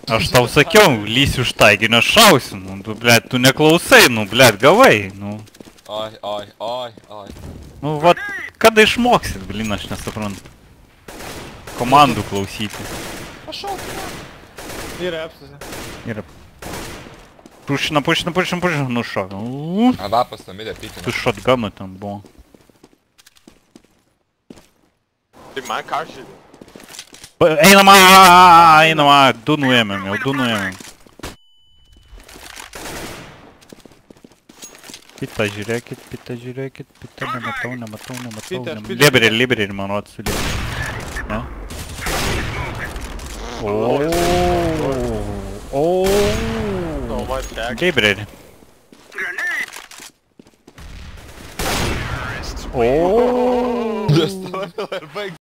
Aš tau sakiau, lysiu už taikinio šausiu, nu, tu, blėt, tu neklausai, nu, blėt, gavai, nu. Oi. Nu, vat, kada išmoksit, blin, aš nesuprantu. Komandų klausyti. Pašauk. Yra apsusi. Yra. Pušina, nušok. Adapas namidė pitina. Tu shotgunu ten buvo. Tai man karšį. Einama, du nuėmėm, jau du nuėmėm. Pitą žiūrėkit, pitą, nematau. Liberį, man rodo, su liberį. Ne? Liberį. Just